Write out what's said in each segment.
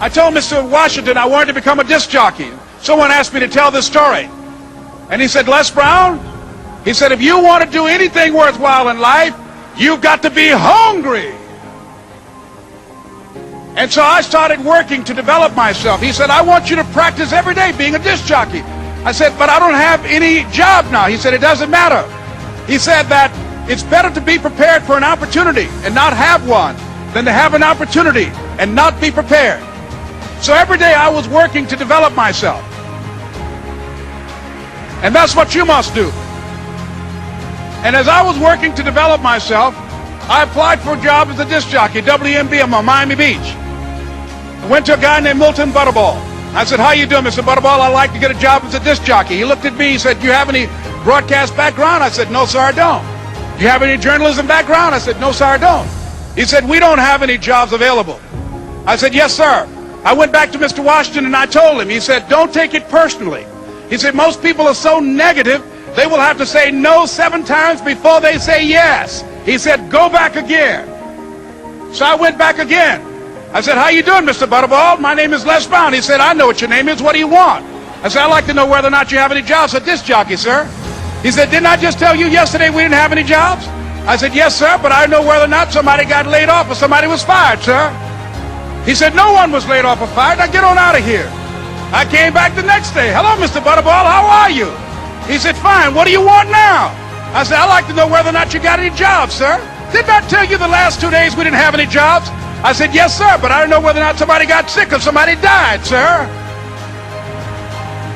I told Mr. Washington I wanted to become a disc jockey. Someone asked me to tell this story. And he said, Les Brown, he said, if you want to do anything worthwhile in life, you've got to be hungry. And so I started working to develop myself. He said, I want you to practice every day being a disc jockey. I said, but I don't have any job now. He said, it doesn't matter. He said that it's better to be prepared for an opportunity and not have one than to have an opportunity and not be prepared. So every day I was working to develop myself. And that's what you must do. And as I was working to develop myself, I applied for a job as a disc jockey, WMBM on Miami Beach. I went to a guy named Milton Butterball. I said, how you doing, Mr. Butterball? I'd like to get a job as a disc jockey. He looked at me, he said, do you have any broadcast background? I said, no, sir, I don't. Do you have any journalism background? I said, no, sir, I don't. He said, we don't have any jobs available. I said, yes, sir. I went back to Mr. Washington and I told him. He said, don't take it personally. He said, most people are so negative, they will have to say no 7 times before they say yes. He said, go back again. So I went back again. I said, how you doing, Mr. Butterball? My name is Les Brown. He said, I know what your name is. What do you want? I said, I'd like to know whether or not you have any jobs at disc jockey, sir. He said, didn't I just tell you yesterday we didn't have any jobs? I said, yes, sir, but I know whether or not somebody got laid off or somebody was fired, sir. He said, no one was laid off or fired. Now get on out of here. I came back the next day. Hello, Mr. Butterball, how are you? He said, fine, what do you want now? I said, I'd like to know whether or not you got any jobs, sir. Didn't I tell you the last 2 days we didn't have any jobs? I said, yes, sir, but I don't know whether or not somebody got sick or somebody died, sir.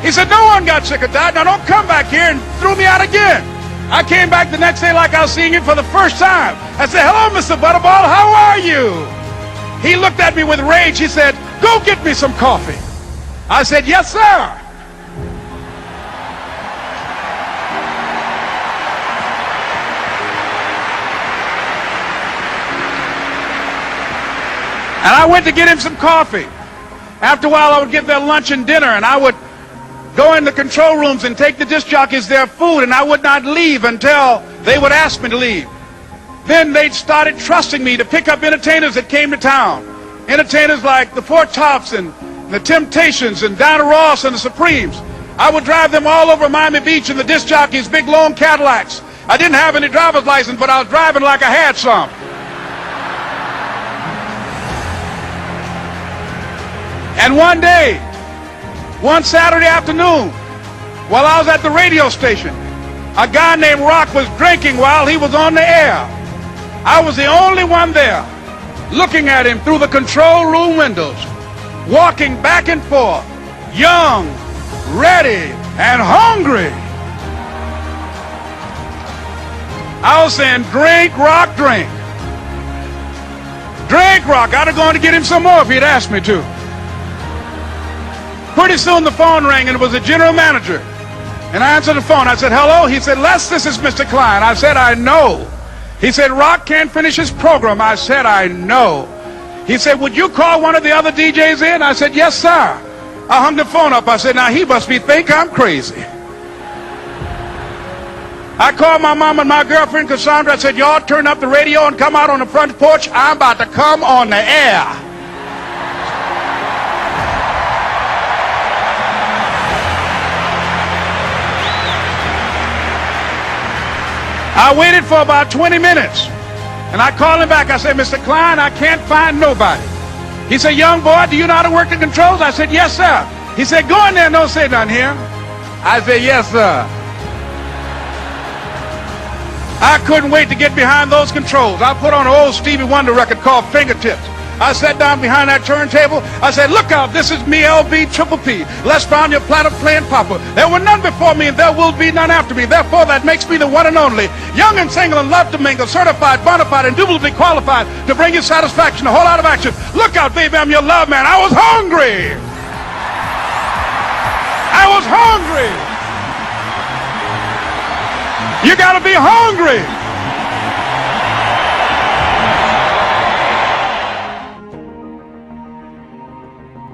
He said, no one got sick or died. Now don't come back here and throw me out again. I came back the next day like I was seeing you for the first time. I said, hello, Mr. Butterball, how are you? He looked at me with rage. He said, go get me some coffee. I said, yes, sir. And I went to get him some coffee. After a while, I would get their lunch and dinner, and I would go in the control rooms and take the disc jockeys their food, and I would not leave until they would ask me to leave. Then they started trusting me to pick up entertainers that came to town. Entertainers like the Four Tops and the Temptations and Donna Ross and the Supremes. I would drive them all over Miami Beach in the disc jockeys' big long Cadillacs. I didn't have any driver's license, but I was driving like I had some. And one day, one Saturday afternoon, while I was at the radio station, a guy named Rock was drinking while he was on the air. I was the only one there, looking at him through the control room windows, walking back and forth, young, ready, and hungry. I was saying, drink, Rock, drink. Drink, Rock. I'd have gone to get him some more if he'd asked me to. Pretty soon the phone rang and it was the general manager. And I answered the phone. I said, hello? He said, Les, this is Mr. Klein. I said, I know. He said, Rock can't finish his program. I said, I know. He said, would you call one of the other DJs in? I said, yes, sir. I hung the phone up. I said, now he must think I'm crazy. I called my mom and my girlfriend, Cassandra. I said, y'all turn up the radio and come out on the front porch. I'm about to come on the air. I waited for about 20 minutes, and I called him back. I said, Mr. Klein, I can't find nobody. He said, young boy, do you know how to work the controls? I said, yes, sir. He said, go in there and don't say nothing here. I said, yes, sir. I couldn't wait to get behind those controls. I put on an old Stevie Wonder record called Fingertips. I sat down behind that turntable. I said, look out, this is me, LB Triple P. Les Brown, your platinum playing papa. There were none before me and there will be none after me. Therefore, that makes me the one and only. Young and single and love to mingle, certified, bona fide, indubitably qualified to bring you satisfaction, a whole lot of action. Look out, baby, I'm your love man. I was hungry. I was hungry. You gotta be hungry.